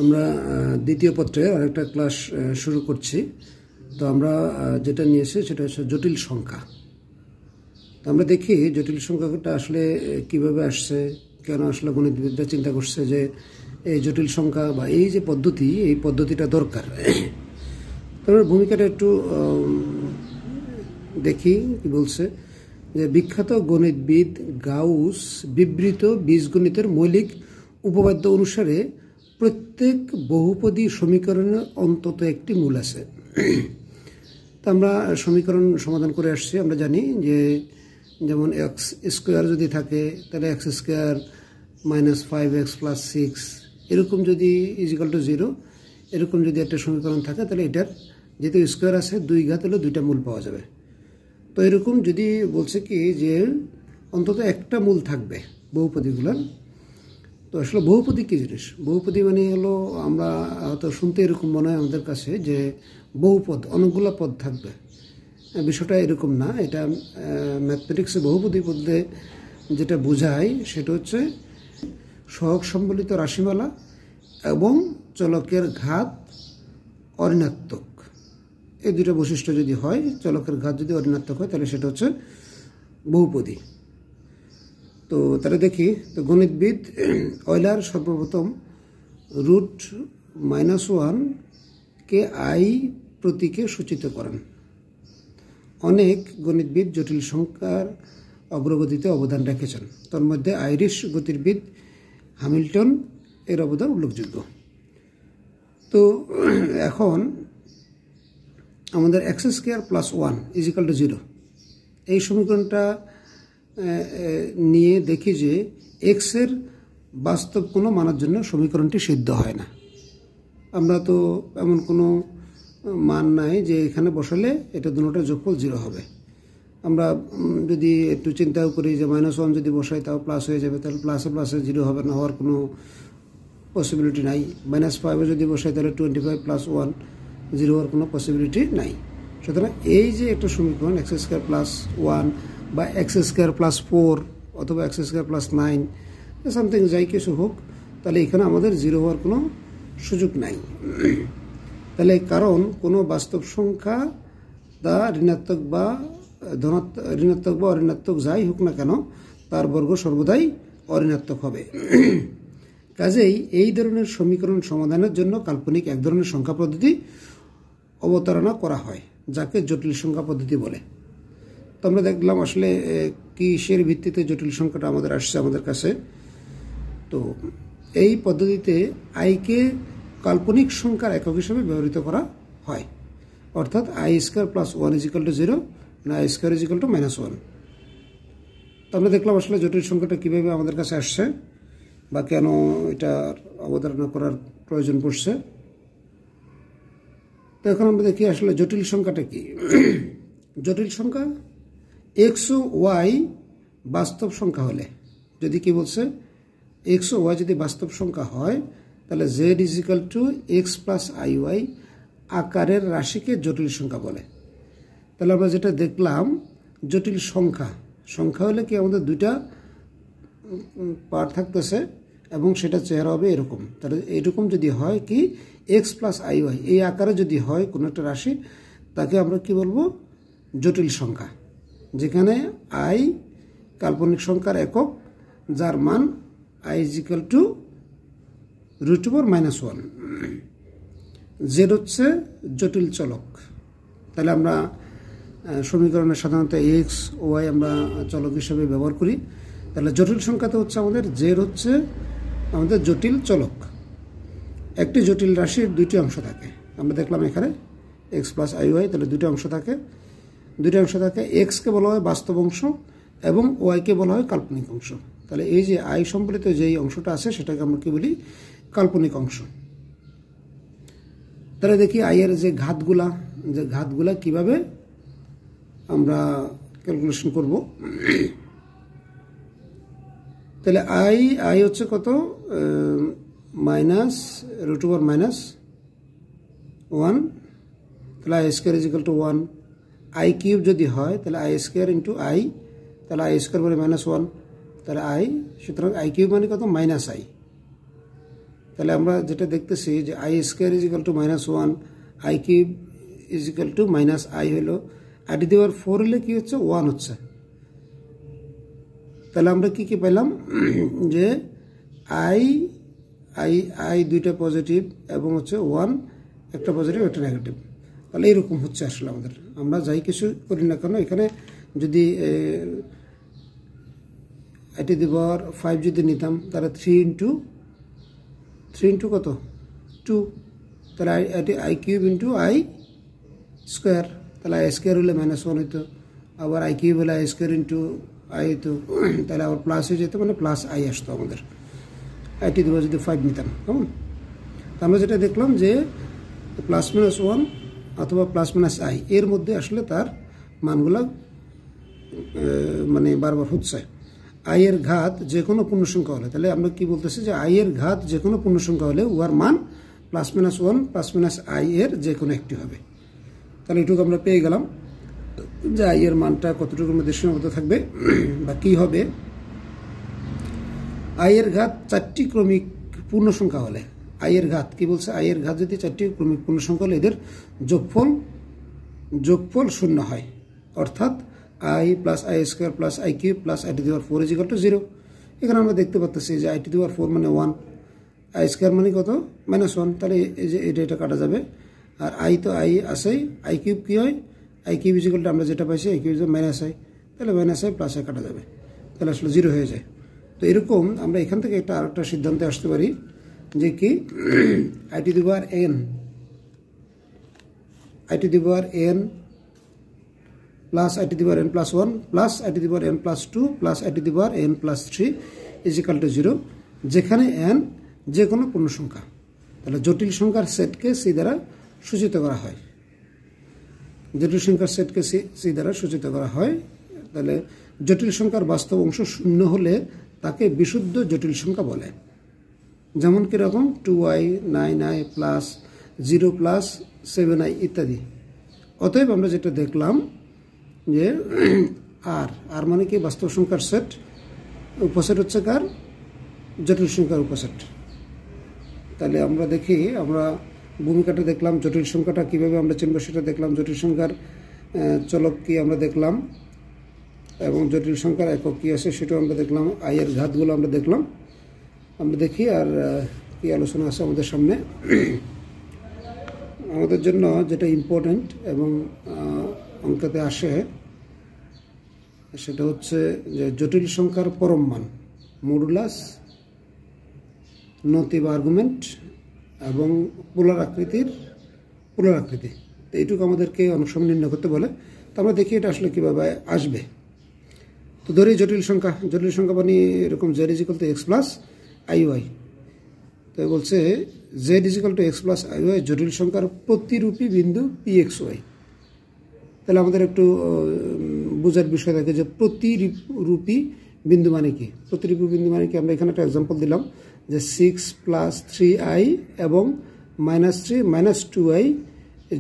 আমরা দ্বিতীয় পত্রে আরেকটা ক্লাস শুরু করছি। তো আমরা যেটা নিয়েছি সেটা হচ্ছে জটিল সংখ্যা। তো আমরা দেখি জটিল সংখ্যাটা আসলে কিভাবে আসছে, কেন আসলে গণিতবিদরা চিন্তা করছে যে এই জটিল সংখ্যা বা এই যে পদ্ধতি, এই পদ্ধতিটা দরকার। তো আমরা ভূমিকাটা একটু দেখি কি বলছে, যে বিখ্যাত গণিতবিদ গাউস বিবৃত বীজগণিতের মৌলিক উপপাদ্য অনুসারে প্রত্যেক বহুপদী সমীকরণের অন্তত একটি মূল আছে। তো আমরা সমীকরণ সমাধান করে আসছি। আমরা জানি যে যেমন এক্স স্কোয়ার যদি থাকে তাহলে x square minus 5x plus 6 এরকম যদি ইজিক্যাল টু 0 এরকম যদি একটা সমীকরণ থাকে তাহলে এটার যেহেতু স্কোয়ার আছে 2 ঘাত হলে 2টা মূল পাওয়া যাবে। তো এরকম যদি বলছে কি যে অন্তত একটা মূল থাকবে বহুপদীগুলোর। তো আসলে বহুপদী কী জিনিস? বহুপদী মানে হলো, আমরা হয়তো শুনতে এরকম মনে হয় আমাদের কাছে যে বহুপদ, অনেকগুলো পদ থাকবে। বিষয়টা এরকম না। এটা ম্যাথমেটিক্সে বহুপদী পদে যেটা বোঝায় সেটা হচ্ছে সহগ সম্বলিত রাশিমালা এবং চলকের ঘাত অঋণাত্মক, এই দুটো বৈশিষ্ট্য যদি হয়, চলকের ঘাত যদি অঋণাত্মক হয় তাহলে সেটা হচ্ছে বহুপদী। তো তাহলে দেখি, তো গণিতবিদ অয়লার সর্বপ্রথম √-1 কে আই প্রতীকে সূচিত করেন। অনেক গণিতবিদ জটিল সংখ্যার অগ্রগতিতে অবদান রেখেছেন। তার মধ্যে আইরিশ গতিবিদ হ্যামিল্টন এর অবদান উল্লেখযোগ্য। তো এখন আমাদের x square plus 1 is equal to 0 এই সমীকরণটা নিয়ে দেখি যে এক্সের বাস্তব কোনো মানের জন্য সমীকরণটি সিদ্ধ হয় না। আমরা তো এমন কোনো মান নাই যে এখানে বসালে এটা দুটোটা যোগফল 0 হবে। আমরা যদি একটু চিন্তাও করি যে -1 যদি বসাই তাও প্লাস হয়ে যাবে, তাহলে প্লাসে প্লাসে 0 হবে না, হওয়ার কোনো পসিবিলিটি নাই। -5 যদি বসাই তাহলে 25 + 1 0 হওয়ার কোনো পসিবিলিটি নাই। সুতরাং এই যে একটা সমীকরণ এক্স স্কোয়ার প্লাস 1 বা এক্স স্কোয়ার প্লাস 4 অথবা এক্স স্কোয়ার প্লাস 9 সামথিং যাই কিছু হোক, তাহলে এখানে আমাদের 0 হওয়ার কোনো সুযোগ নাই। তাহলে কারণ কোনো বাস্তব সংখ্যা তা ঋণাত্মক বা অঋণাত্মক যাই হোক না কেন তার বর্গ সর্বদাই অঋণাত্মক হবে। কাজেই এই ধরনের সমীকরণ সমাধানের জন্য কাল্পনিক এক ধরনের সংখ্যা পদ্ধতি অবতারণা করা হয়, যাকে জটিল সংখ্যা পদ্ধতি বলে। তো আমরা দেখলাম আসলে কিসের ভিত্তিতে জটিল সংখ্যাটা আমাদের আসছে আমাদের কাছে। তো এই পদ্ধতিতে আইকে কাল্পনিক সংখ্যার একক হিসেবে ব্যবহৃত করা হয়, অর্থাৎ i² + 1 = 0 না i² = -1। তো আমরা দেখলাম আসলে জটিল সংখ্যাটা কীভাবে আমাদের কাছে আসছে বা কেন এটার অবতারণা করার প্রয়োজন পড়ছে। তো এখন আমরা দেখি আসলে জটিল সংখ্যাটা কি। জটিল সংখ্যা এক্স ও ওয়াই বাস্তব সংখ্যা হলে, যদি কি বলছে এক্স ও ওয়াই যদি বাস্তব সংখ্যা হয় তাহলে z = x + iy আকারের রাশিকে জটিল সংখ্যা বলে। তাহলে আমরা যেটা দেখলাম, জটিল সংখ্যা হলে কি আমাদের দুইটা পার্ট থাকতেছে এবং সেটা চেহারা হবে এরকম। তাহলে এরকম যদি হয় কি x + iy এই আকারে যদি হয় কোনো একটা রাশি, তাকে আমরা কি বলবো? জটিল সংখ্যা, যেখানে i কাল্পনিক সংখ্যার একক, যার মান i = √-1। z হচ্ছে জটিল চলক। তাহলে আমরা সমীকরণে সাধারণত x ও y আমরা চলক হিসেবে ব্যবহার করি। তাহলে জটিল সংখ্যাতে হচ্ছে আমাদের z হচ্ছে আমাদের জটিল চলক। একটি জটিল রাশির দুইটি অংশ থাকে। আমরা দেখলাম এখানে x + iy, তাহলে দুইটা অংশ থাকে। এক্সকে বলা হয় বাস্তব অংশ এবং ওয়াইকে বলা হয় কাল্পনিক অংশ। তাহলে এই যে আই সম্বলিত যেই অংশটা আছে সেটাকে আমরা কি বলি? কাল্পনিক অংশ। তাহলে দেখি আইয়ের যে ঘাতগুলা কিভাবে আমরা ক্যালকুলেশন করব। তাহলে আই হচ্ছে কত? -√1, তাহলে i² = 1। i³ যদি হয় তাহলে i² × i, তাহলে i² মানে -1, তাহলে i, সুতরাং i³ মানে কত? -i। তাহলে আমরা যেটা দেখতেছি যে i square is equal two -1, I cube is equal two -i হলো, আই টু দি পাওয়ার 4 হলে কি হচ্ছে 1 হচ্ছে। তাহলে আমরা কি কি পেলাম যে আই দুইটা পজিটিভ এবং হচ্ছে 1 একটা পজিটিভ একটা নেগেটিভ। তাহলে এরকম হচ্ছে আসলে আমাদের, আমরা যাই কিছু করি না কেন এখানে যদি আই টু দি পাওয়ার 5 যদি নিতাম তাহলে 3 ইন্টু কত 2, তাহলে I cube into I square, তাহলে আই স্কোয়ার হলে -1 হইতো, আবার আই কিউব হলে আই স্কোয়ার ইন্টু আই হইতো, তাহলে আবার প্লাস হয়ে যেত, মানে প্লাস আই আসতো আমাদের আই টু দি পাওয়ার যদি 5 নিতাম। কেমন? আমরা যেটা দেখলাম যে +-1 অথবা +-i এর মধ্যে আসলে তার মানগুলো মানে বারবার হচ্ছে। আই এর ঘাত যে কোনো পূর্ণসংখ্যা হলে, তাহলে আমরা কি বলতেছি যে আই এর ঘাত যে কোনো পূর্ণসংখ্যা হলে উহার মান +-1 +-i এর যে কোনো একটি হবে। তাহলে এটুকু আমরা পেয়ে গেলাম যে আই এর মানটা কতটুকুর মধ্যে সীমাবদ্ধ থাকবে বা কি হবে। আই এর ঘাত 4টি ক্রমিক পূর্ণসংখ্যা হলে, আই এর ঘাত কি বলছে, আই এর ঘাত যদি 4টি ক্রমিক পূর্ণসংখ্যা হলে এদের যোগফল 0 হয়, অর্থাৎ i plus I square plus I cube plus I two the power 4 is equal two 0। এখানে আমরা দেখতে পাচ্ছি যে আই টু দি পাওয়ার 4 মানে 1, আই স্কোয়ার মানে কত -1, তাহলে এই যে এটা কাটা যাবে, আর আই তো আই আসেই, আই কিউব কি হয়, I cube is equal two আমরা যেটা পাইছি আই কিউব -i, তাহলে -i প্লাস আই কাটা যাবে, তাহলে আসলে 0 হয়ে যায়। তো এরকম আমরা এখান থেকে আরেকটা সিদ্ধান্তে আসতে পারি যে কি I two the power n plus I two the power n+1 plus I two the power n+2 plus I two the power n+3 is equal two 0, যেখানে n যে কোনো পূর্ণ সংখ্যা। তাহলে জটিল সংখ্যার সেটকে সি দ্বারা সূচিত করা হয়, জটিল সংখ্যার সেটকে সি দ্বারা সূচিত করা হয়। তাহলে জটিল সংখ্যার বাস্তব অংশ 0 হলে তাকে বিশুদ্ধ জটিল সংখ্যা বলে, যেমন কিরকম 2i, 9i plus 0 plus 7i ইত্যাদি। অতএব আমরা যেটা দেখলাম যে আর মানে কি বাস্তব সংখ্যার সেট, উপসেট হচ্ছে কার, জটিল সংখ্যার উপসেট। তাহলে আমরা দেখি, আমরা ভূমিকাটা দেখলাম, জটিল সংখ্যাটা কিভাবে আমরা চিনব সেটা দেখলাম, জটিল সংখ্যার চলক কি আমরা দেখলাম, এবং জটিল সংখ্যার একক কি আছে সেটাও আমরা দেখলাম, আই এর ঘাতগুলো আমরা দেখলাম। আমরা দেখি আর কি আলোচনা আছে আমাদের সামনে। আমাদের জন্য যেটা ইম্পর্টেন্ট এবং অঙ্কতে আসে সেটা হচ্ছে যে জটিল সংখ্যার পরম মান, মডুলাস, নতি বা আর্গুমেন্ট এবং পোলার আকৃতি। তো এইটুকু আমাদেরকে অনেক সময় নির্ণয় করতে বলে। তো আমরা দেখি এটা আসলে কীভাবে আসবে। তো ধরি জটিল সংখ্যা মানে এরকম z = x + iy। তো বলছে z = x + iy জটিল সংখ্যার প্রতিরূপী বিন্দু pxy। তাহলে আমাদের একটু বোঝার বিষয় থাকে যে প্রতিরূপী বিন্দু মানে কি। প্রতিরূপী বিন্দু মানে কি, আমরা এখানে একটা এক্সাম্পল দিলাম যে 6 + 3i এবং -3 - 2i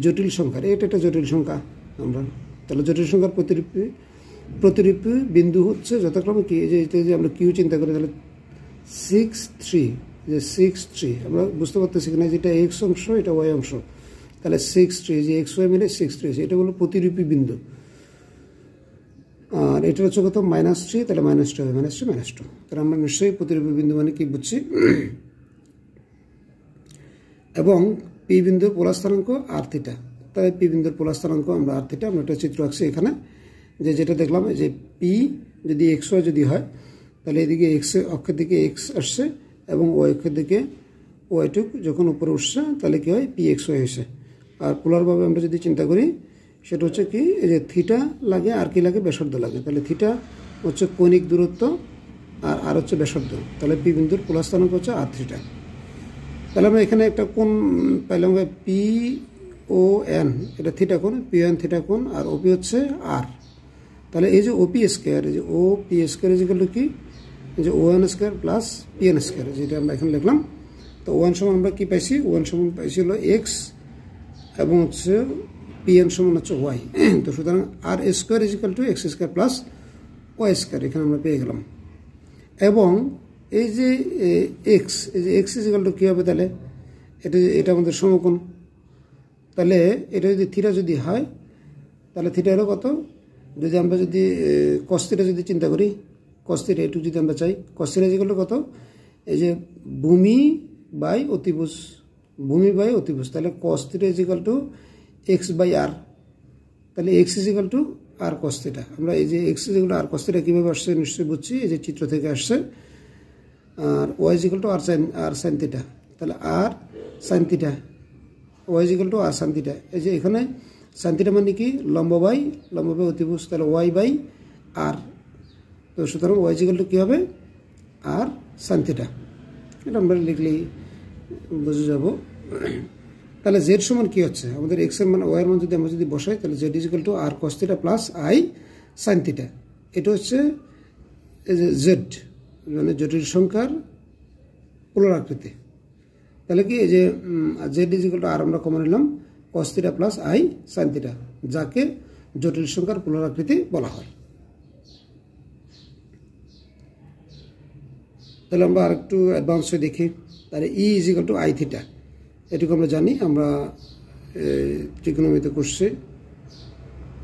জটিল সংখ্যার, এটা একটা জটিল সংখ্যা আমরা। তাহলে জটিল সংখ্যার প্রতিরূপী বিন্দু হচ্ছে যথাক্রমে কি, যে আমরা কিউ চিন্তা করি তাহলে 6 3, যে 6 3 আমরা বুঝতে পারতেছি কিনা যেটা এক্স অংশ এটা ওয়াই অংশ, তাহলে 6 3 যে এক্স ওয়াই মিলে 6 3, এটা হলো প্রতিরূপী বিন্দু। আর এটা হচ্ছে কত -3, তাহলে -2 হবে, -3 -2। তাহলে আমরা নিশ্চয়ই প্রতিরূপী বিন্দু মানে কি বুঝছি। এবং পি বিন্দুর পোলার স্থানাঙ্ক r θ, তাই পি বিন্দুর পোলার স্থানাঙ্ক আমরা r θ, আমরা একটা চিত্র আঁকছি এখানে, যেটা দেখলাম যে পি যদি এক্স ওয়াই যদি হয় তাহলে এদিকে এক্স অক্ষের দিকে এক্স আসছে এবং ওয়াই অক্ষের দিকে ওয়াইটুক যখন উপরে উঠছে তাহলে কি হয়, পি এক্স ওয়াই হয়েছে। আর পোলারভাবে আমরা যদি চিন্তা করি সেটা হচ্ছে কি, এই যে থিটা লাগে আর কি লাগে, ব্যাসার্ধ লাগে। তাহলে থিটা হচ্ছে কৌণিক দূরত্ব আর হচ্ছে ব্যাসার্ধ, তাহলে পি বিন্দুর পোলার স্থানাঙ্ক হচ্ছে r θ। তাহলে আমরা এখানে একটা কোণ পাইলাম পি ও এন, এটা থিটা কোণ, পি এন থিটা কোণ, আর ওপি হচ্ছে আর। তাহলে এই যে ওপি স্কোয়ার, এই যে O P square is equal to কি, এই যে O N square plus P N square, যেটা আমরা এখানে লিখলাম। তো ওয়ান সমান আমরা কি পাইছি, ওয়ান সমান পাইছি হলো এক্স এবং হচ্ছে পি এন সমান হচ্ছে ওয়াই। তো সুতরাং R square is equal to x square plus y square এখানে আমরা পেয়ে গেলাম। এবং এই যে এক্স, এই যে এক্স ইজ ইকুয়াল টু কী হবে তাহলে, এটা আমাদের সমকোণ। তাহলে এটা যদি থিটা যদি হয়, তাহলে থিটা হলো কত, যদি আমরা যদি কস থিটা যদি চিন্তা করি, কস থিটা এটুকু যদি আমরা চাই, কস থিটা ইজ ইকুয়াল টু কত, এই যে ভূমি বাই অতিভুজ, ভূমি বাই অতিভুজ, তাহলে cos theta is equal to x by R. তাহলে x is equal to R cos theta. আমরা এই যে x is equal to R cos theta কীভাবে আসছে নিশ্চয়ই বুঝছি, এই যে চিত্র থেকে আসছে। আর y is equal to R sine theta, তাহলে R sine theta, y is equal to R sine theta. এই যে এখানে সাইন থিটা মানে কি, লম্ব বাই অতিভুজ, তাহলে ওয়াই বাই আর। তো সুতরাং ওয়াই ইজ ইকুয়াল টু কী হবে, আর সাইন থিটা। এটা আমরা লিখলেই বুঝে যাব। তাহলে জেড সমান কী হচ্ছে, আমাদের এক্স এর মান, ওয়াই এর মান যদি আমরা যদি বসাই, তাহলে z is equal to R cos theta plus i sine theta. এটা হচ্ছে এই যে জেড, মানে জটিল সংখ্যার পোলার আকৃতি। তাহলে কি, এই যে জেড ইজ ইকুয়াল টু আর আমরা কমন নিলাম কস theta plus i sine theta, যাকে জটিল সংখ্যার পোলার আকৃতি বলা হয়। তাহলে আমরা আরেকটু অ্যাডভান্স হয়ে দেখি। তাহলে e is equal to i theta, এটুকু আমরা জানি, আমরা ট্রিগোনোমেট্রিতে করছি।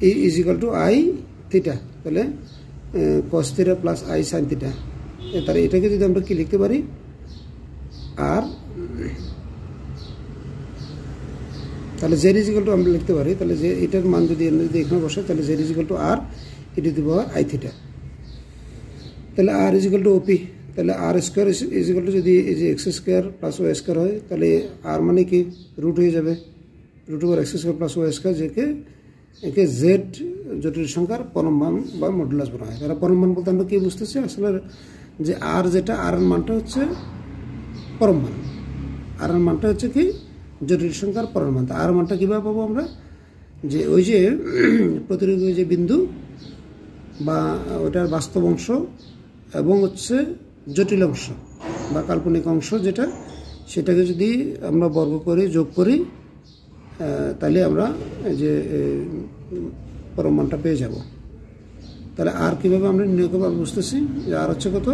E is equal to i theta, তাহলে cos theta plus i sine theta. তাহলে এটাকে যদি আমরা কি লিখতে পারি, আর তাহলে জেড ইজ ইকুয়াল টু আমরা লিখতে পারি, তাহলে যে এটার মান যদি আমরা যদি এখানে বসাই, তাহলে z is equal to r e to the power i theta. তাহলে r is equal to OP, তাহলে r square is equal to যদি এই যে x square plus y square হয়, তাহলে আর মানে কি রুট হয়ে যাবে, root over x square plus y square, যেকে একে জেড জটিল সংখ্যার পরম মান বা মডুলাস বলা হয়। তাহলে পরম মান বলতে আমরা কি বুঝতেছি, আসলে যে আর যেটা, আর এর মানটা হচ্ছে পরম মান, আর এর মানটা হচ্ছে কি জটিল সংখ্যার পরম মান। আর মানটা কীভাবে পাবো আমরা, যে ওই যে প্রতিরোধ যে বিন্দু বা ওইটার বাস্তব অংশ এবং হচ্ছে জটিল অংশ বা কাল্পনিক অংশ যেটা, সেটাকে যদি আমরা বর্গ করি, যোগ করি, তাহলে আমরা এই যে পরম মানটা পেয়ে যাব। তাহলে আর কীভাবে আমরা নির্ণয় করবো আমরা বুঝতেছি, যে আর হচ্ছে কত,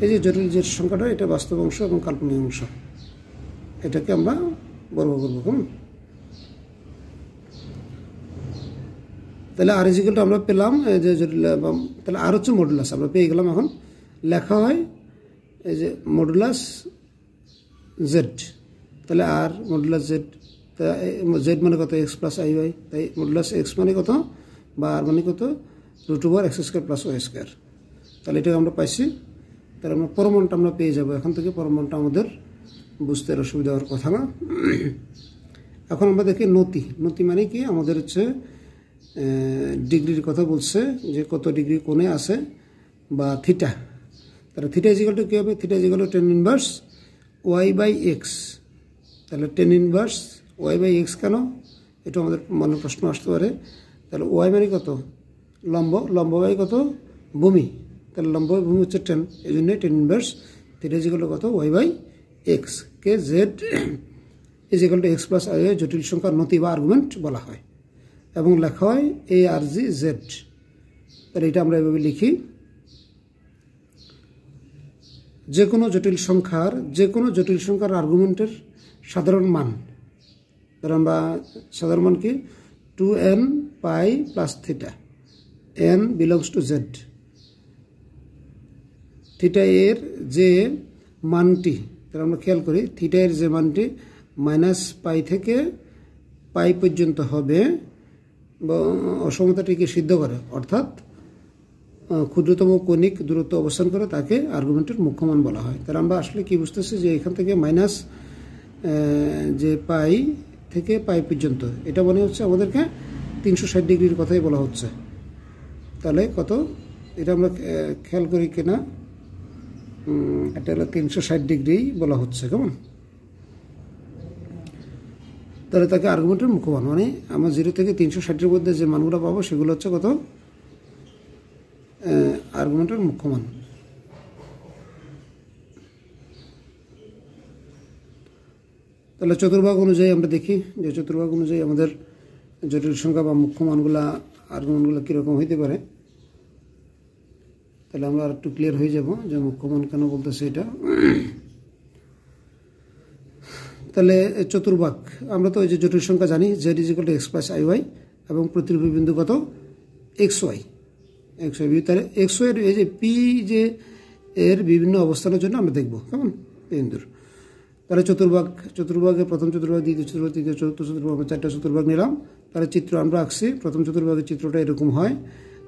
এই যে জটিল যে সংখ্যাটা, এটা বাস্তব অংশ এবং কাল্পনিক অংশ, এটাকে আমরা বর্গ করবো। কেমন, তাহলে আর ইজ ইকুয়াল টু আমরা পেলাম যে জটিল, তাহলে আর হচ্ছে মডুলাস আমরা পেয়ে গেলাম। এখন লেখা হয় এই যে মডুলাস জেড, তাহলে আর মডুলাস জেড, তা জেড মানে কত, এক্স প্লাস আই ওয়াই, তাই মডুলাস এক্স মানে কত বা আর মানে কত, root over x square plus y square. তাহলে এটাকে আমরা পাইছি। তাহলে আমরা পরমাণটা আমরা পেয়ে যাবো। এখান থেকে পরমাণটা আমাদের বুঝতে অসুবিধা হওয়ার কথা না। এখন আমরা দেখি নতি, নতি মানে কি, আমাদের হচ্ছে ডিগ্রির কথা বলছে, যে কত ডিগ্রি কোণে আছে বা থিটা। তাহলে থিটা ইজ ইকুয়াল টু কী হবে, theta is equal to tan inverse y by x. তাহলে tan inverse y by x কেন, এটা আমাদের মনে প্রশ্ন আসতে পারে। তাহলে ওয়াই মানে কত, লম্ব, লম্ব বাই কত, ভূমি, তাহলে লম্ব বাই ভূমি হচ্ছে 10, এই জন্যই tan inverse theta is equal to কত, ওয়াই বাই এক্স, কে z is equal to x plus i জটিল সংখ্যার নতি বা আর্গুমেন্ট বলা হয়, এবং লেখা হয় এ আর জি জেড। তাহলে এটা আমরা এভাবে লিখি, যে কোনো জটিল সংখ্যার আর্গুমেন্টের সাধারণ মান, ধর আমরা সাধারণ মান কি 2n pi plus theta, n belongs to Z. Theta এর যে মানটি, তাহলে আমরা খেয়াল করি, থিটা এর যে মানটি মাইনাস পাই থেকে পাই পর্যন্ত হবে বা অসমতাটিকে সিদ্ধ করে, অর্থাৎ ক্ষুদ্রতম কণিক দূরত্ব অবস্থান করে, তাকে আর্গুমেন্টের মুখ্য মান বলা হয়। তাহলে আমরা আসলে কি বুঝতেছি, যে এখান থেকে মাইনাস যে পাই থেকে পাই পর্যন্ত, এটা মনে হচ্ছে আমাদেরকে 360 ডিগ্রির কথাই বলা হচ্ছে। তাহলে কত, এটা আমরা খেয়াল করি কিনা, এটা হলো 360 ডিগ্রি বলা হচ্ছে। কেমন, তাহলে তাকে আর্গুমেন্টের মুখ্য মান, মানে আমরা 0 থেকে 360-এর মধ্যে যে মানগুলো পাবো সেগুলো হচ্ছে কত, আর্গুমেন্টের মুখ্য মান। তাহলে চতুর্ভাগ অনুযায়ী আমরা দেখি, যে চতুর্ভাগ অনুযায়ী আমাদের জটিল সংখ্যা বা মুখ্য মানগুলা, আর্গুমেন্টগুলো কীরকম হইতে পারে। তাহলে আমরা আর একটু ক্লিয়ার হয়ে যাব যে মুখ্যমান কেন বলতেছে এটা। তাহলে চতুর্ভাগ, আমরা তো ওই যে জটিল সংখ্যা জানি z is equal to x plus i y এবং প্রতিরূপী বিন্দু কত এক্স ওয়াই। তাহলে এক্স ওয়াই এই যে পি যে এর বিভিন্ন অবস্থানের জন্য আমরা দেখব কেমন বিন্দুর। তাহলে চতুর্ভাগের প্রথম চতুর্ভাগ, দ্বিতীয় চতুর্ভাগ, তৃতীয় চতুর্থ চতুর্ভাগ, 4টা চতুর্ভাগ নিলাম। তাহলে চিত্র আমরা আঁকছি, প্রথম চতুর্ভাগের চিত্রটা এরকম হয়।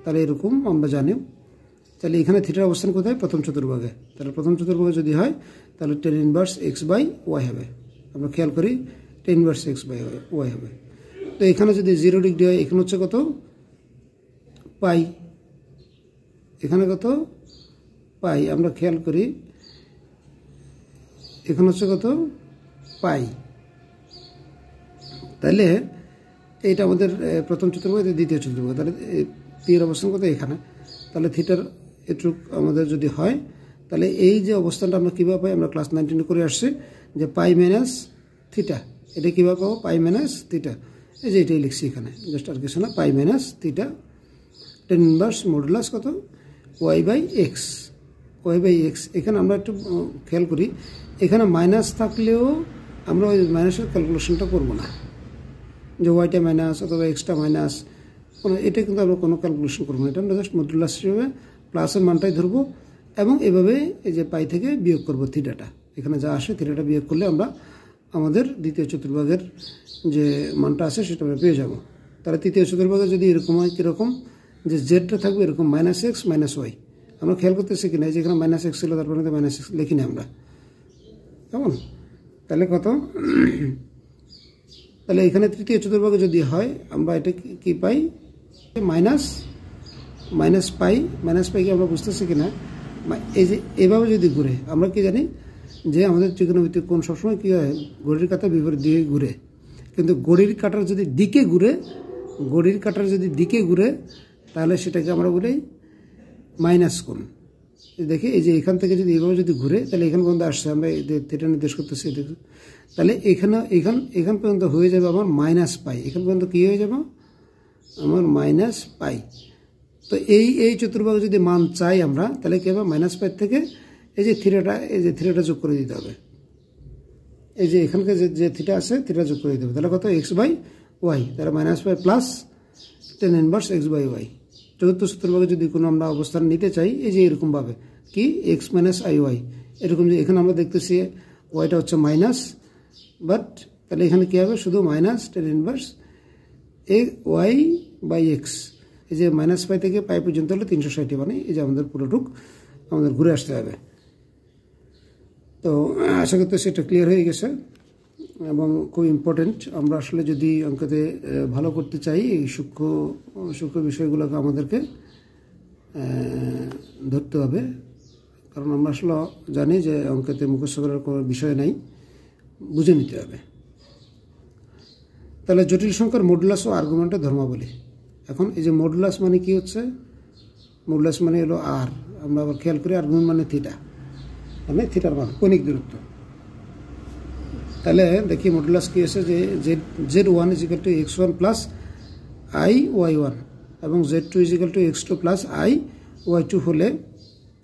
তাহলে এরকম আমরা জানি। তাহলে এখানে থিটার অবস্থান কোথায়? প্রথম চতুর্ভাগে। তাহলে প্রথম চতুর্ভাগে যদি হয় তাহলে tan inverse x by y হবে। আমরা খেয়াল করি tan inverse x by y হবে। তো এখানে যদি 0 ডিগ্রি হয়, এখানে হচ্ছে কত পাই, এখানে কত পাই। আমরা খেয়াল করি এখানে হচ্ছে কত পাই। তাহলে এইটা আমাদের প্রথম চতুর্ভাগ, দ্বিতীয় চতুর্ভাগ। তাহলে পি এর অবস্থান কত এখানে। তাহলে থিটার এটুক আমাদের যদি হয় তাহলে এই যে অবস্থানটা আমরা কীভাবে পাই, আমরা ক্লাস 19 করে আসছি যে পাই মাইনাস থিটা। এটা কীভাবে পাবো? Pi minus theta. এই যে এটাই লিখছি এখানে, জাস্ট আর কিছু না, pi minus theta tan inverse modulus কত y by x. Y by x এখানে আমরা একটু খেয়াল করি, এখানে মাইনাস থাকলেও আমরা ওই মাইনাসের ক্যালকুলেশনটা করবো না, যে ওয়াইটা মাইনাস অথবা এক্সটা মাইনাস এটা কিন্তু আমরা কোনো ক্যালকুলেশন করবো না। এটা আমরা জাস্ট মডুলাস হিসেবে প্লাসের মানটাই ধরবো এবং এভাবে এই যে পাই থেকে বিয়োগ করবো থিটাটা, এখানে যা আসে থিটাটা বিয়োগ করলে আমরা আমাদের দ্বিতীয় চতুর্ভাগের যে মানটা আছে সেটা আমরা পেয়ে যাব। তাহলে তৃতীয় চতুর্ভাগে যদি এরকম হয়, কীরকম যে জেডটা থাকবে এরকম মাইনাস এক্স মাইনাস ওয়াই। আমরা খেয়াল করতেছি কিনা যে এখানে মাইনাস এক্স ছিল, তারপরে মাইনাস এক্স লিখিনি আমরা, কেমন। তাহলে কত, তাহলে এখানে তৃতীয় চতুর্ভাগে যদি হয় আমরা এটা কি পাই, মাইনাস পাইকে আমরা বুঝতেছি কিনা। এই যে এভাবে যদি ঘুরে, আমরা কি জানি যে আমাদের ত্রিকোণমিতিক কোণ সবসময় কী হয়, ঘড়ির কাঁটা বিপরীত দিকে ঘুরে। কিন্তু ঘড়ির কাঁটার যদি দিকে ঘুরে তাহলে সেটাকে আমরা বলি মাইনাস কোণ। দেখি এই যে এখান থেকে যদি এভাবে যদি ঘুরে তাহলে এখান পর্যন্ত আসছে, আমরা থিটা নির্দেশ করতেছি, তাহলে এখান পর্যন্ত হয়ে যাবে আমার মাইনাস পাই। এখান পর্যন্ত কী হয়ে যাবে আমার মাইনাস পাই। তো এই চতুর্ভাগে যদি মান চাই আমরা, তাহলে কী হবে, মাইনাস পাই থেকে এই যে থিটাটা যোগ করে দিতে হবে। এই যে এখানকে যে থিটা আছে থিটা যোগ করে দিতে হবে। তাহলে কত এক্স বাই ওয়াই, তাহলে minus pi plus tan inverse x by y. চতুর্থ চতুর্ভাগে যদি কোনো আমরা অবস্থান নিতে চাই, এই যে এরকমভাবে কি এক্স মাইনাস আই ওয়াই, এরকম যে এখানে আমরা দেখতেছি ওয়াইটা হচ্ছে মাইনাস, বাট তাহলে এখানে কী হবে, শুধু মাইনাস tan ইনভার্স এ ওয়াই বাই এক্স। এই যে মাইনাস পাই থেকে পাই পর্যন্ত হলে 360, মানে এই যে আমাদের পুরোটুক আমাদের ঘুরে আসতে হবে। তো আশা করতে সেটা ক্লিয়ার হয়ে গেছে এবং খুব ইম্পর্টেন্ট। আমরা আসলে যদি অঙ্কতে ভালো করতে চাই, এই সূক্ষ্ম বিষয়গুলোকে আমাদেরকে ধরতে হবে, কারণ আমরা আসলে জানি যে অঙ্কতে মুখস্থ করার কোনো বিষয় নাই, বুঝে নিতে হবে। তাহলে জটিল সংখ্যার মডুলাস ও আর্গুমেন্টের ধর্মাবলী। এখন এই যে মডুলাস মানে কি হচ্ছে, মডুলাস মানে হলো আর, আমরা আবার খেয়াল করি আর্গুমেন্ট মানে থিটা, মানে থিটার মান কৌণিক দূরত্ব। তাহলে দেখি মডুলাস কি আছে, যে z1 is equal two x1 plus I y1 এবং z2 is equal two x2 plus I y2 হলে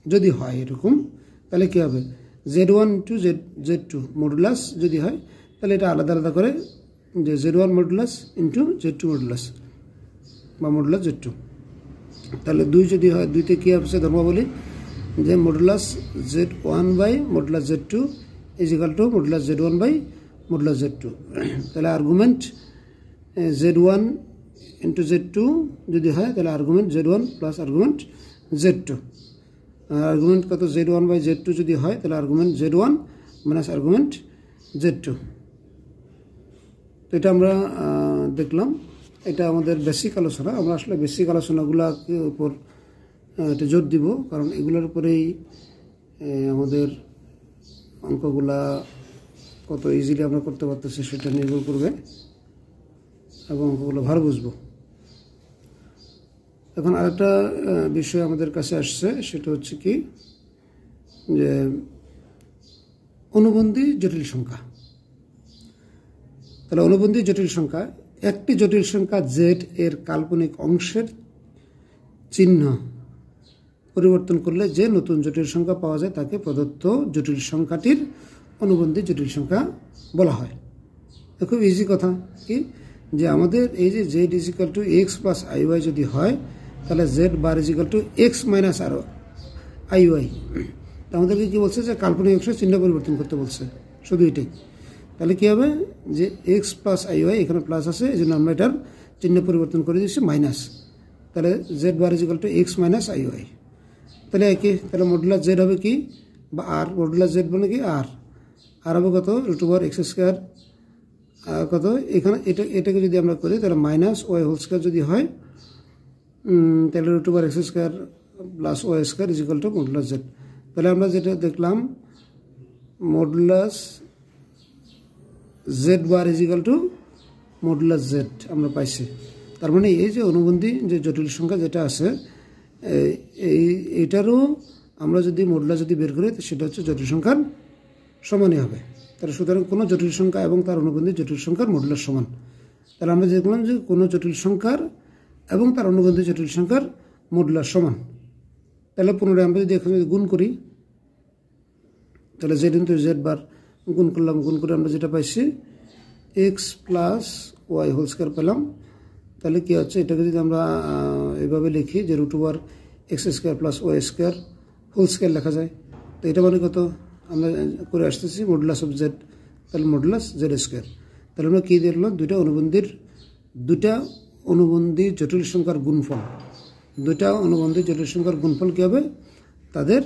যদি হয় এরকম, তাহলে কী হবে, z1 ইন্টু z2 মডুলাস যদি হয় তাহলে এটা আলাদা আলাদা করে, যে z1 modulus into z2 modulus বা মডুলাস z2। তাহলে 2 যদি হয়, 2তে কী আসছে ধর্মাবলী, যে modulus z1 by modulus z2 is equal to modulus z1 by modulus z2। তাহলে আর্গুমেন্ট z1 ইন্টু z2 যদি হয় তাহলে argument z1 plus argument z2। Argument কত, z1 বাই z2 যদি হয় তাহলে argument z1 minus argument z2। তো এটা আমরা দেখলাম, এটা আমাদের বেসিক আলোচনা। আমরা আসলে বেসিক আলোচনাগুলোকে উপর এটা জোর দিব, কারণ এগুলোর উপরেই আমাদের অঙ্কগুলা কত ইজিলি আমরা করতে পারতেছি সেটা নির্ভর করবে এবং অঙ্কগুলো ভালো বুঝবো। এখন আরেকটা বিষয় আমাদের কাছে আসছে, সেটা হচ্ছে কি, যে অনুবন্ধী জটিল সংখ্যা। তাহলে অনুবন্ধী জটিল সংখ্যা, একটি জটিল সংখ্যা z এর কাল্পনিক অংশের চিহ্ন পরিবর্তন করলে যে নতুন জটিল সংখ্যা পাওয়া যায় তাকে প্রদত্ত জটিল সংখ্যাটির অনুবন্ধী জটিল সংখ্যা বলা হয়। খুব ইজি কথা কি, যে আমাদের এই যে z is equal to x plus i y যদি হয়, তাহলে z bar is equal to x minus আর আই ওয়াই। আমাদেরকে কি বলছে, যে কাল্পনিক অংশের চিহ্ন পরিবর্তন করতে বলছে, শুধু এটাই। তাহলে কী হবে, যে এক্স প্লাস আই ওয়াই, এখানে প্লাস আছে, এই জন্য আমরা এটার চিহ্ন পরিবর্তন করে দিচ্ছি মাইনাস। তাহলে z bar is equal to x minus i y. তাহলে একই, তাহলে মডুলাস জেড হবে কি, বা আর, মডুলাস জেড মানে কি আর হবে কত, রুট ওভার এক্স স্কোয়ার কত, এখানে এটাকে যদি আমরা করি তাহলে মাইনাস ওয়াই হোল স্কোয়ার যদি হয়, তাহলে root over x square plus y square is equal to modulus z. তাহলে আমরা যেটা দেখলাম, modulus z bar is equal to modulus z আমরা পাইছি। তার মানে এই যে অনুবন্ধী যে জটিল সংখ্যা যেটা আছে, এইটারও আমরা যদি মডুলাস যদি বের করি, সেটা হচ্ছে জটিল সংখ্যার সমানই হবে। তাহলে সুতরাং কোনো জটিল সংখ্যা এবং তার অনুবন্ধী জটিল সংখ্যার মডুলাস সমান। তাহলে আমরা দেখলাম যে কোনো জটিল সংখ্যার এবং তার অনুবন্ধী জটিল সংখ্যার মডুলাস সমান। তাহলে পুনরায় আমরা যদি এখানে গুণ করি, তাহলে জেড ইন্টু জেড বার গুণ করলাম, গুণ করে আমরা যেটা পাইছি x plus y whole square পেলাম। তাহলে কী হচ্ছে, এটাকে যদি আমরা এভাবে লিখি যে root over x square plus y square whole square লেখা যায়। তো এটা মানে কত আমরা করে আসতেছি, মডুলাস অফ জেড, তাহলে মডুলাস জেড স্কোয়ার। তাহলে আমরা কী দেখলাম, দুইটা অনুবন্ধী জটিল সংখ্যার গুণফল, দুইটা অনুবন্ধী জটিল সংখ্যার গুণফল কী হবে, তাদের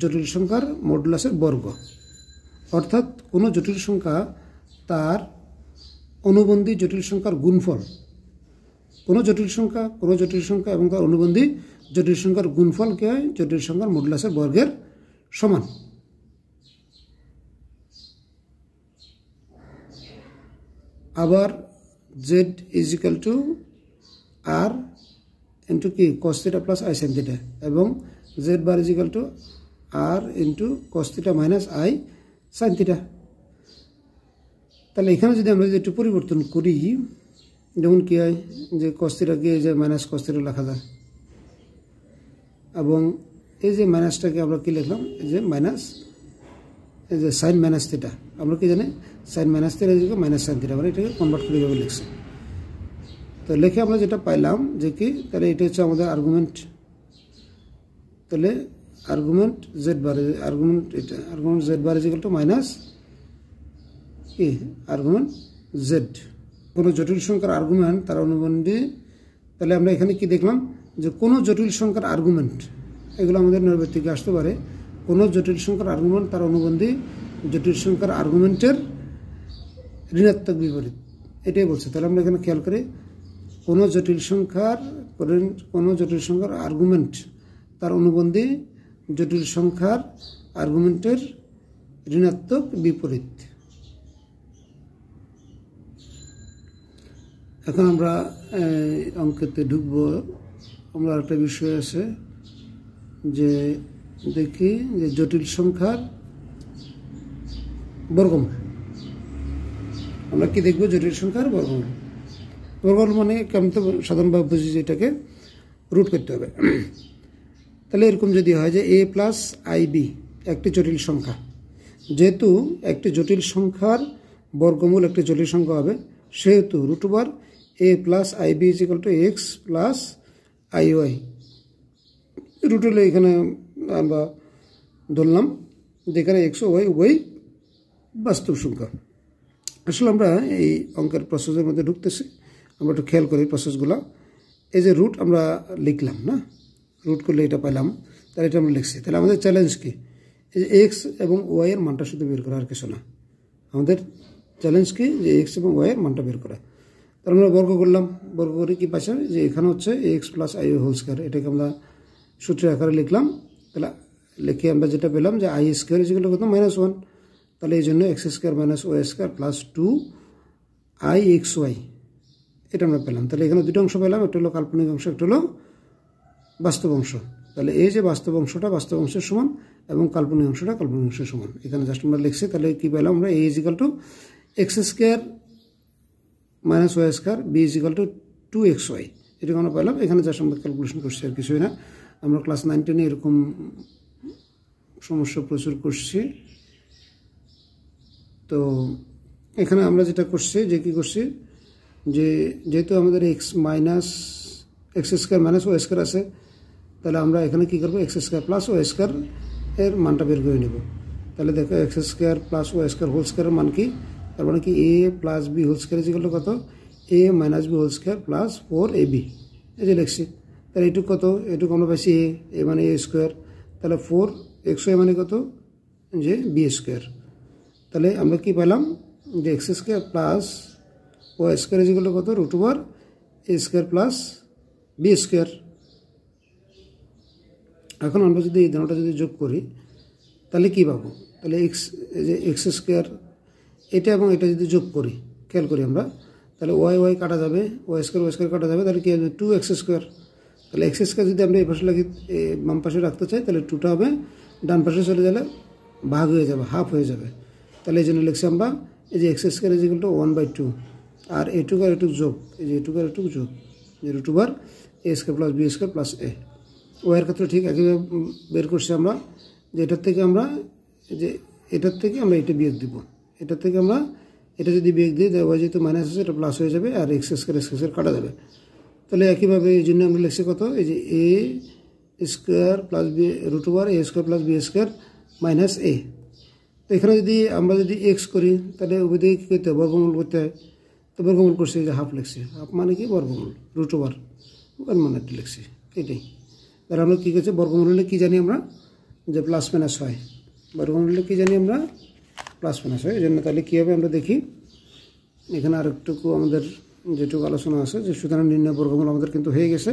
জটিল সংখ্যার মডুলাসের বর্গ। অর্থাৎ কোনো জটিল সংখ্যা তার অনুবন্ধী জটিল সংখ্যার গুণফল, কোনো জটিল সংখ্যা এবং তার অনুবন্ধী জটিল সংখ্যার গুণফল কী হয়, জটিল সংখ্যার মডুলাসের বর্গের সমান। আবার z is equal to r into কি cos theta plus i sine theta, এবং z bar is equal to r into cos theta minus i sine theta. তাহলে এখানে যদি আমরা একটু পরিবর্তন করি, যেমন কী হয়, যে কস থিটাকে এই যে মাইনাস কস থিটা লেখা যায়, এবং এই যে মাইনাসটাকে আমরা কী লিখলাম, এই যে মাইনাস, এই যে সাইন মাইনাস থিটা, আমরা কি জানি sine minus theta minus sine theta, মানে এটাকে কনভার্ট করে এভাবে লিখছি। তো লিখে আমরা যেটা পাইলাম যে কি, তাহলে এটা হচ্ছে আমাদের আর্গুমেন্ট। তাহলে argument Z bar, argument Z bar is equal to minus কি আর্গুমেন্ট জেড। কোনো জটিল সংখ্যার আর্গুমেন্ট তার অনুবন্ধী। তাহলে আমরা এখানে কি দেখলাম, যে কোনো জটিল সংখ্যার আর্গুমেন্ট, এগুলো আমাদের নৈর্ব্যক্তিক থেকে আসতে পারে, কোনো জটিল সংখ্যার আর্গুমেন্ট তার অনুবন্ধী জটিল সংখ্যার আর্গুমেন্টের ঋণাত্মক বিপরীত, এটাই বলছে। তাহলে আমরা এখানে খেয়াল করি, কোনো জটিল সংখ্যার আর্গুমেন্ট তার অনুবন্ধী জটিল সংখ্যার আর্গুমেন্টের ঋণাত্মক বিপরীত। এখন আমরা অঙ্কেতে ঢুকব। আমরা একটা বিষয় আছে যে দেখি যে জটিল সংখ্যার বর্গমূল। আমরা কি দেখব, জটিল সংখ্যার বর্গমূল। বর্গমূল মানে আমি তো সাধারণভাবে বুঝি যে এটাকে রুট করতে হবে। তাহলে এরকম যদি হয় যে এ প্লাস আই বি একটি জটিল সংখ্যা, যেহেতু একটি জটিল সংখ্যার বর্গমূল একটি জটিল সংখ্যা হবে, সেহেতু root over a plus i b is equal to x plus i y. Root হলে এখানে আমরা ধরলাম যেখানে এক্স ও ওয়াই উভয় বাস্তব সংখ্যা। আসলে আমরা এই অঙ্কের প্রসেসের মধ্যে ঢুকতেছি, আমরা একটু খেয়াল করি প্রসেসগুলো। এই যে রুট আমরা লিখলাম না, রুট করলে এটা পেলাম, তাহলে এটা আমরা লিখছি। তাহলে আমাদের চ্যালেঞ্জ কি, এই যে এক্স এবং ওয়াই এর মানটা শুধু বের করা, আর কিছু না। আমাদের চ্যালেঞ্জ কি, যে এক্স এবং ওয়াই এর মানটা বের করা। তাহলে আমরা বর্গ করলাম, বর্গ করে কি পাইছি, যে এখানে হচ্ছে x plus i whole square, এটাকে আমরা সূত্রের আকারে লিখলাম। তাহলে লিখে আমরা যেটা পেলাম যে i square is equal to কত, -1। তাহলে এই জন্য x square minus y square plus 2 IXY এটা আমরা পেলাম। তাহলে এখানে দুটো অংশ পেলাম, একটা হলো কাল্পনিক অংশ, একটা হলো বাস্তব অংশ। তাহলে এই যে বাস্তব অংশটা বাস্তব অংশের সমান এবং কাল্পনিক অংশটা কাল্পনিক অংশের সমান, এখানে জাস্ট আমরা লিখছি। তাহলে কি পেলাম আমরা, a is equal to x square minus y square, b is equal to 2XY, এটাকে আমরা পেলাম। এখানে জাস্ট আমরা ক্যালকুলেশন করছি, আর কিছুই না। আমরা ক্লাস 9 10 এরকম সমস্যা প্রচুর করছি। তো এখানে আমরা যেটা করছি যে কি করছি যে যেহেতু আমাদের x square minus y square আছে, তাহলে আমরা এখানে কি করব x square plus y square এর মানটা বের করে নেব। তাহলে দেখো x square plus y square whole স্কয়ারের মান কি, তার মানে কি a plus b whole square equal to কত a minus b whole square plus 4ab। এই যে লিখছি, তাহলে এটুকু কত, এটুকু আমরা পাইছি a মানে a স্কয়ার, তাহলে 4xy মানে কত যে b স্কয়ার। তাহলে আমরা কি পেলাম যে x square plus y square equal to কত root over a square plus b square. এখন আমরা যদি এই দুটোটা যদি যোগ করি তাহলে কি পাবো, তাহলে এক্স স্কয়ার এটা এবং এটা যদি যোগ করি খেয়াল করি আমরা, তাহলে ওয়াই কাটা যাবে, ওয়াই স্কয়ার কাটা যাবে, তাহলে কি হবে 2x স্কয়ার। তাহলে এক্স স্কয়ার যদি আমরা এই পাশে লাগি বাম পাশে রাখতে চাই তাহলে 2টা হবে, ডান পাশে চলে গেলে ভাগ হয়ে যাবে, হাফ হয়ে যাবে। তাহলে এই জন্য লিখছি আমরা এই যে x square is equal two 1/2 আর এটুকু আর এটুকু যোগ, এই যে এটুকু আর এটুকু যোগ, যে root over a square plus b square plus a। ওয়াইয়ের ক্ষেত্রে ঠিক একইভাবে বের করছি আমরা যে এটার থেকে আমরা এটা বিয়োগ দিব, এটার থেকে আমরা এটা যদি বিয়োগ দিই তাহলে ওয়াই যেহেতু মাইনাস আছে এটা প্লাস হয়ে যাবে আর এক্স স্কয়ার কাটা যাবে। তাহলে একইভাবে এই জন্য আমরা লিখছি কত, এই যে a square plus b root over a square plus b square minus a। তো এখানে যদি আমরা যদি এক্স করি তাহলে উভয় দিকে কী করতে হয়, বর্গমূল করতে হয়। তো বর্গমূল করছি, যে হাফ লিখছি, হাফ মানে কি বর্গমূল, রুট ওভার মানে একটা লিখছি, এটাই। তাহলে আমরা কী করছি, বর্গমূল হলে কী জানি আমরা যে প্লাস মাইনাস হয়, বর্গমূল হলে কী জানি আমরা প্লাস মাইনাস হয়। এই জন্য তাহলে কী হবে আমরা দেখি এখানে আরেকটুকু আমাদের যেটুকু আলোচনা আছে যে সুতরাং নির্ণয় বর্গমূল আমাদের কিন্তু হয়ে গেছে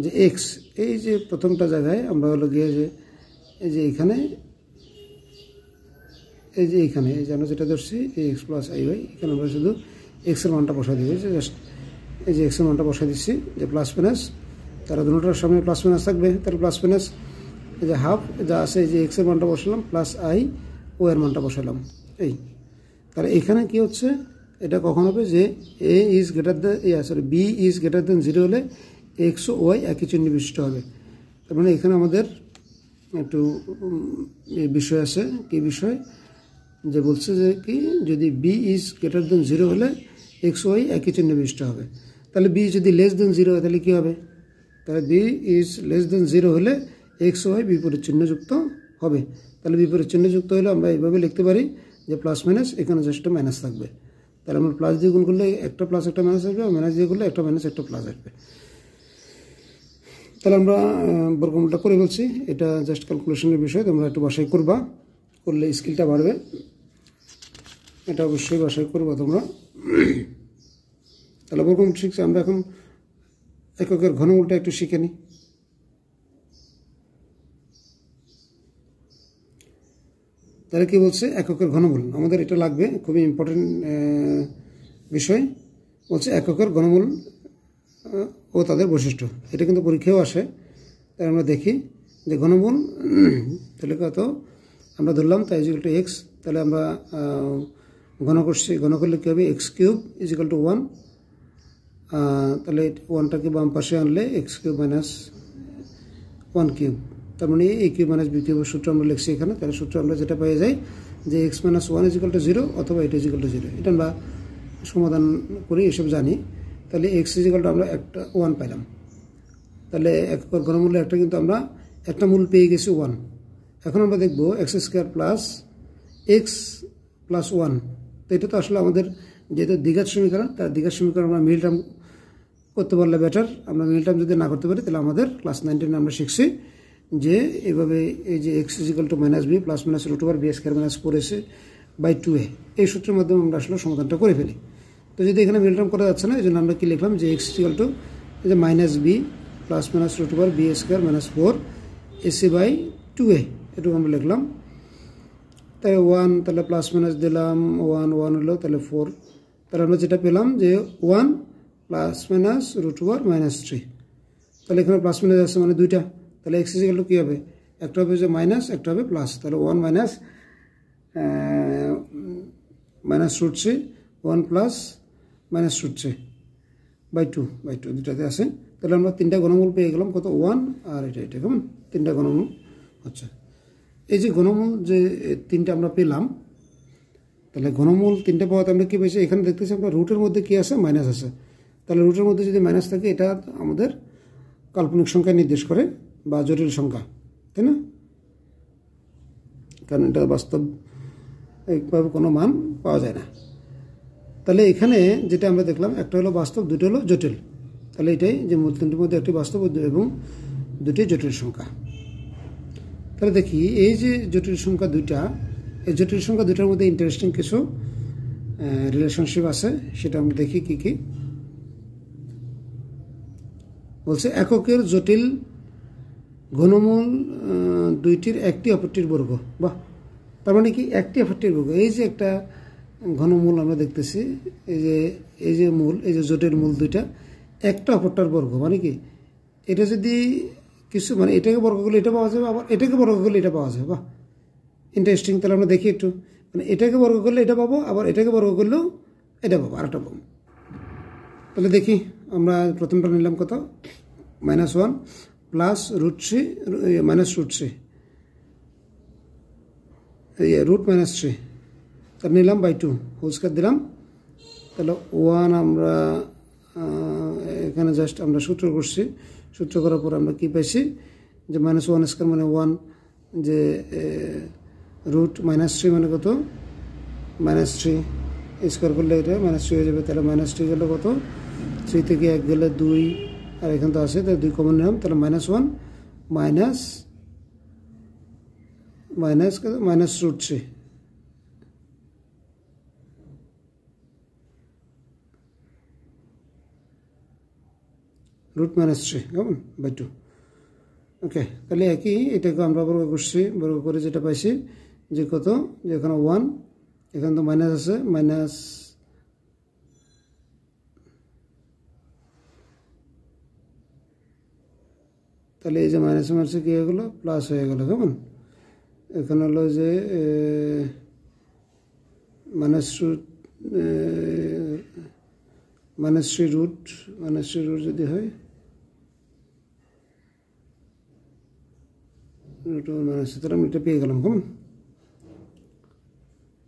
যে এক্স, এই যে প্রথমটা জায়গায় আমরা হলো গিয়ে যে এই যে এইখানে এই যে আমরা যেটা ধরছি এই এক্স প্লাস আই ওয়াই, এখানে আমরা শুধু এক্সের মানটা বসাই দিব, যে জাস্ট এই যে এক্সের মানটা বসাই দিচ্ছি যে প্লাস মাইনাস, তারা দুটোটার সামনে প্লাস মাইনাস থাকবে, তাহলে প্লাস মাইনাস এই যে হাফ যা আছে এই যে এক্সের মানটা বসালাম প্লাস আই ও এর মানটা বসালাম এই। তাহলে এখানে কি হচ্ছে, এটা কখন হবে যে a is greater than b is greater than 0 হলে এক্স ও ওয়াই একই চিহ্ন বিশিষ্ট হবে। তার মানে এখানে আমাদের একটু বিষয় আছে, কি বিষয় যে বলছে যে কি যদি বি ইজ গ্রেটার দেন 0 হলে এক্স ওয়াই একই চিহ্ন বিশিষ্ট হবে। তাহলে বি যদি লেস দেন 0 হয় তাহলে কী হবে, তাহলে বি ইজ লেস দেন 0 হলে এক্স ওয়াই বিপরীত চিহ্নযুক্ত হবে। তাহলে বিপরীত চিহ্নযুক্ত হলে আমরা এইভাবে লিখতে পারি যে প্লাস মাইনাস, এখানে জাস্ট একটা মাইনাস থাকবে। তাহলে আমরা প্লাস দিয়ে গুণ করলে একটা প্লাস একটা মাইনাস আসবে, আর মাইনাস দিয়ে করলে একটা মাইনাস একটা প্লাস আসবে। তাহলে আমরা বর্গমূলটা করে বলছি, এটা জাস্ট ক্যালকুলেশনের বিষয়, তোমরা একটু বাসায় করবা, করলে স্কিলটা বাড়বে, এটা অবশ্যই বাসায় করবা তোমরা। তাহলে বর্গমূল শিখছি আমরা, এখন এককের ঘনমূলটা একটু শিখে নিই। তাহলে কি বলছে, এককের ঘনমূল আমাদের এটা লাগবে, খুবই ইম্পর্টেন্ট বিষয়। বলছে এককের ঘনমূল ও তাদের বৈশিষ্ট্য, এটা কিন্তু পরীক্ষায়ও আসে। তাই আমরা দেখি যে ঘনমূল তাহলে কত আমরা ধরলাম, তাই ইজ ইকুয়াল টু এক্স। তাহলে আমরা ঘন করছি, ঘন করলে কী হবে x cube is equal two 1। তাহলে 1টাকে বাম পাশে আনলে এক্স কিউব মাইনাস 1 কিউব, তার মানে এ কিউব মাইনাস বি কিউবের সূত্র আমরা লিখছি এখানে। তাহলে সূত্র আমরা যেটা পেয়ে যাই যে x minus 1 is equal two 0 অথবা এটা ইজ ইকুয়াল টু 0, এটা আমরা সমাধান করি এসব জানি। তাহলে এক্স ইজ ইকুয়াল টু আমরা একটা 1 পাইলাম। তাহলে এককের ঘনমূল্যে একটা কিন্তু আমরা একটা মূল পেয়ে গেছি 1। এখন আমরা দেখব x square plus x plus 1। তো এটা তো আসলে আমাদের যেহেতু দ্বিঘাত সমীকরণ, তার দ্বিঘাত সমীকরণ আমরা মিল টার্ম করতে পারলে বেটার। আমরা মিল টার্ম যদি না করতে পারি তাহলে আমাদের ক্লাস 9 10 আমরা শিখছি যে এভাবে এই যে x is equal to minus b plus minus root over b square minus 4ac/2a, এই সূত্রের মাধ্যমে আমরা আসলে সমাধানটা করে ফেলি। তো যদি এখানে মিল টার্ম করা যাচ্ছে না, এই জন্য আমরা কি লিখলাম যে এক্স ইজ ইকুয়াল টু এই যে minus b plus minus root over b square minus 4ac/2a, এটুকু আমরা লিখলাম। তাই 1, তাহলে প্লাস মাইনাস দিলাম 1 হলো, তাহলে 4। তাহলে আমরা যেটা পেলাম যে 1 plus minus root over minus 3। তাহলে এখানে প্লাস মাইনাস আছে মানে দুইটা, তাহলে এক্স ইজ ইকুয়াল টু কী হবে, একটা হবে যে মাইনাস, একটা হবে প্লাস। তাহলে 1 minus minus root 3, 1 plus minus root 3 by two দুটাতে আছে। তাহলে আমরা তিনটা ঘনমূল পেয়ে গেলাম, কত 1 আর এটা কেমন তিনটা ঘনমূল হচ্ছে। এই যে ঘনমূল যে তিনটা আমরা পেলাম, তাহলে ঘনমূল তিনটা পাওয়াতে আমরা কী পেয়েছি, এখানে দেখতেছি আমরা রুটের মধ্যে কী আছে, মাইনাস আছে। তাহলে রুটের মধ্যে যদি মাইনাস থাকে এটা আমাদের কাল্পনিক সংখ্যা নির্দেশ করে বা জটিল সংখ্যা, তাই না? কারণ এটা বাস্তবভাবে কোনো মান পাওয়া যায় না। তাহলে এখানে যেটা আমরা দেখলাম, একটা হলো বাস্তব, দুটো হলো জটিল। তাহলে এটাই যে মূল তিনটির মধ্যে একটি বাস্তব এবং দুটি জটিল সংখ্যা। তাহলে দেখি এই যে জটিল সংখ্যা দুইটা, এই জটিল সংখ্যা দুটার মধ্যে ইন্টারেস্টিং কিছু রিলেশনশিপ আছে, সেটা আমরা দেখি কি কি বলছে। এককের জটিল ঘনমূল দুইটির একটি অপরটির বর্গ। বাহ, তার মানে কি একটি অপরটির বর্গ। এই যে একটা ঘনমূল আমরা দেখতেছি, এই যে মূল, এই যে জটিল মূল দুইটা একটা অপরটার বর্গ, মানে কি এটা যদি কিছু মানে এটাকে বর্গ করলে এটা পাওয়া যাবে, আবার এটাকে বর্গ করলে এটা পাওয়া যাবে। বাহ, ইন্টারেস্টিং। তাহলে আমরা দেখি একটু, মানে এটাকে বর্গ করলে এটা পাবো, আবার এটাকে বর্গ করলেও এটা পাবো, আরেকটা পাবো। তাহলে দেখি আমরা প্রথমটা নিলাম কত, -1 প্লাস √3 মাইনাস √3 রুট -3, তার নিলাম বাই 2 হোল স্কয়ার দিলাম। তাহলে 1 আমরা এখানে জাস্ট আমরা সূত্র করছি, সূত্র করার পর আমরা কি পাইছি যে -1 স্কয়ার মানে 1, যে রুট -3 মানে কত -3 স্কয়ার করলে এটা -3 হয়ে যাবে। তাহলে -3 গেলে কত, 3 থেকে 1 গেলে 2, আর এখানে তো আছে, তাহলে 2 কমন নিলাম। তাহলে -1 মাইনাস √3 √-3 কেমন বাই 2। ওকে, তাহলে একই এটাকে আমরা বর্গ করছি, বর্গ করে যেটা পাইছি যে কত, যে এখানে 1, এখানে তো মাইনাস আছে, মাইনাস তাহলে এই যে মাইনাস মাইনাসে কী হয়ে গেলো, প্লাস হয়ে গেল। কেমন এখানে হলো যে -3 রুট যদি হয় তাহলে আমি এটা পেয়ে গেলাম। কেমন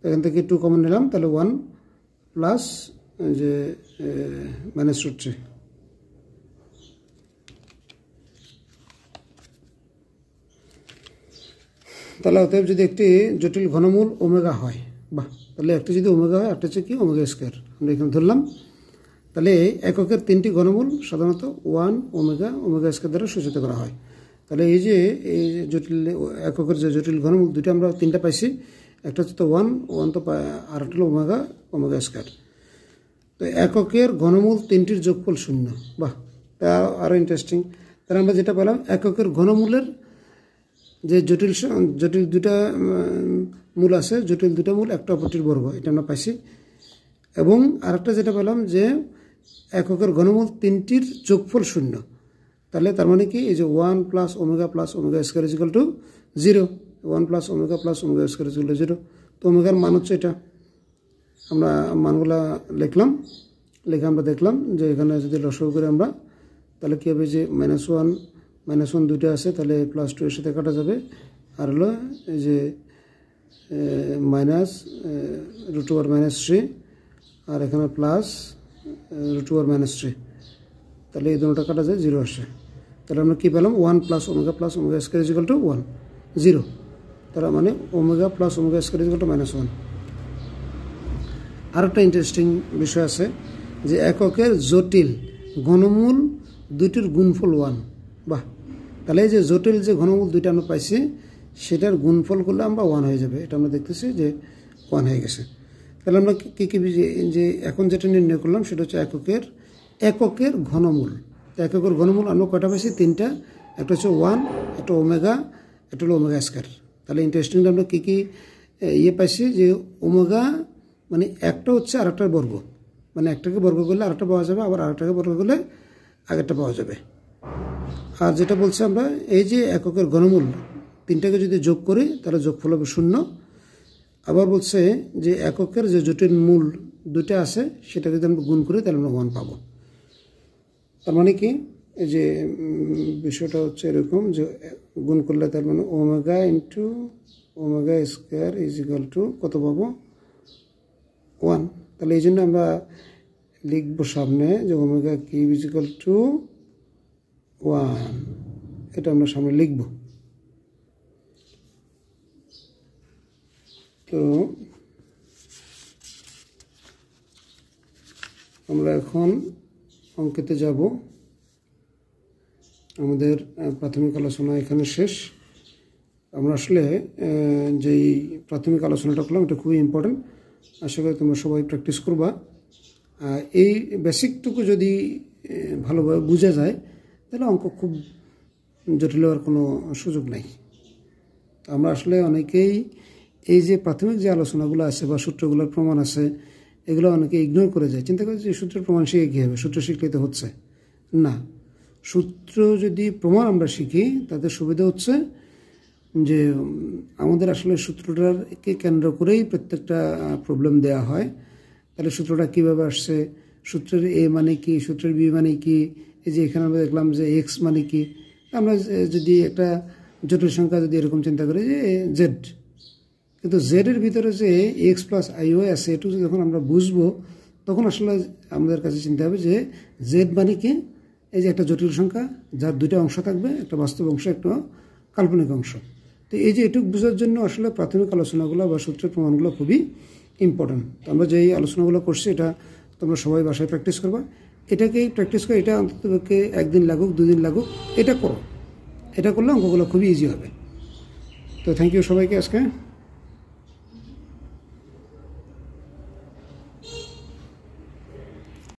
এখান থেকে 2 কমন নিলাম, তাহলে 1 প্লাস যে -√3। তাহলে অতএব যদি একটি জটিল ঘনমূল ওমেগা হয়, বাহ, তাহলে একটা যদি ওমেগা হয়, একটা হচ্ছে কি ওমেগা স্কয়ার, আমরা এখানে ধরলাম। তাহলে এককের তিনটি ঘনমূল সাধারণত 1 ওমেগা স্কয়ার দ্বারা সূচিত করা হয়। তাহলে এই যে জটিল এককের যে জটিল ঘনমূল দুটো আমরা তিনটা পাইছি, একটা হচ্ছে তো 1 তো আর একটা হলো ওমেগা স্কয়ার। তো এককের ঘনমূল তিনটির যোগফল 0। বাহ, তা আরও ইন্টারেস্টিং। তাহলে আমরা যেটা পেলাম, এককের ঘনমূলের যে জটিল দুটা মূল আছে, জটিল দুটা মূল একটা অপরটির বর্গ, এটা আমরা পাইছি। এবং আরেকটা যেটা পেলাম যে এককের ঘনমূল তিনটির যোগফল 0। তাহলে তার মানে কি, এই যে 1 plus omega square is equal two 0, 1 plus omega square is equal two 0। তো ওমেগার মান হচ্ছে এটা, আমরা মানগুলা লিখলাম, লিখে আমরা দেখলাম যে এখানে যদি লসাগু করে আমরা, তাহলে কী হবে যে -1 দুইটা আছে, তাহলে +2 এর সাথে কাটা যাবে, আর হলো এই যে -√3 আর এখানে প্লাস √3, তাহলে এই দুটোটা কাটা যায়, 0 আসে। তাহলে আমরা কী পেলাম, 1 plus omega square is equal two 1, 0। তার মানে omega square is equal two -1। আর একটা ইন্টারেস্টিং বিষয় আছে যে এককের জটিল ঘনমূল দুইটির গুণফল 1। বাহ, তাহলে এই যে জটিল যে ঘনমূল দুইটা আমরা পাইছি, সেটার গুণফল করলে আমরা 1 হয়ে যাবে, এটা আমরা দেখতেছি যে 1 হয়ে গেছে। তাহলে আমরা কী যে এখন যেটা নির্ণয় করলাম সেটা হচ্ছে এককের ঘনমূল। তো এককের ঘনমূল আমরা কয়টা পাইছি, তিনটা, একটা হচ্ছে 1, একটা ওমেগা, একটা হলো ওমেগা স্কয়ার। তাহলে ইন্টারেস্টিংলি আমরা কী পাইছি যে ওমেগা মানে একটা হচ্ছে আরেকটার বর্গ, মানে একটাকে বর্গ করলে আরেকটা পাওয়া যাবে, আবার আরেকটাকে বর্গ করলে আগেরটা পাওয়া যাবে। আর যেটা বলছি আমরা, এই যে এককের ঘনমূল তিনটাকে যদি যোগ করি তাহলে যোগফল হবে 0। আবার বলছে যে এককের যে জটিল মূল দুইটা আছে সেটা যদি আমরা গুণ করি তাহলে আমরা 1 পাবো। তার মানে কি, এই যে বিষয়টা হচ্ছে এরকম যে গুণ করলে তার মানে omega into omega square is equal to কত পাবো, 1। তাহলে এই জন্য আমরা লিখবো সামনে যে omega cube is equal two 1, এটা আমরা সামনে লিখব। তো আমরা এখন অঙ্কেতে যাব। আমাদের প্রাথমিক আলোচনা এখানে শেষ। আমরা আসলে যেই প্রাথমিক আলোচনাটা করলাম এটা খুবই ইম্পর্টেন্ট। আশা করি তোমরা সবাই প্র্যাকটিস করবা। এই বেসিকটুকু যদি ভালোভাবে বোঝা যায় তাহলে অঙ্ক খুব জটিল হওয়ার কোনো সুযোগ নাই। আমরা আসলে অনেকেই এই যে প্রাথমিক যে আলোচনাগুলো আছে বা সূত্রগুলোর প্রমাণ আছে এগুলো অনেকে ইগনোর করে যায়, চিন্তা করে যে সূত্রের প্রমাণ শিখে কী হবে, সূত্র শিখলেই তো হচ্ছে না। সূত্র যদি প্রমাণ আমরা শিখি তাতে সুবিধা হচ্ছে যে আমাদের আসলে সূত্রটাকে কেন্দ্র করেই প্রত্যেকটা প্রবলেম দেওয়া হয়। তাহলে সূত্রটা কীভাবে আসছে, সূত্রের এ মানে কি, সূত্রের বি মানে কি, এই যে এখানে আমরা দেখলাম যে এক্স মানে কি। আমরা যদি একটা জটিল সংখ্যা যদি এরকম চিন্তা করি যে জেড, কিন্তু জেডের ভিতরে যে এক্স প্লাস আইওয়াই আছে এটু যখন আমরা বুঝবো তখন আসলে আমাদের কাছে চিন্তা হবে যে জেড মানে কি, এই যে একটা জটিল সংখ্যা যার দুইটা অংশ থাকবে, একটা বাস্তব অংশ একটা কাল্পনিক অংশ। তো এই যে এটুকু বোঝার জন্য আসলে প্রাথমিক আলোচনাগুলো বা সূত্রের প্রমাণগুলো খুবই ইম্পর্টেন্ট। তো আমরা যেই আলোচনাগুলো করছি এটা তোমরা সবাই বাসায় প্র্যাকটিস করবা। এটাকেই প্র্যাকটিস করে, এটা অন্তত একদিন লাগুক 2 দিন লাগুক এটা করো, এটা করলে অঙ্কগুলো খুবই ইজি হবে। তো থ্যাংক ইউ সবাইকে আজকে।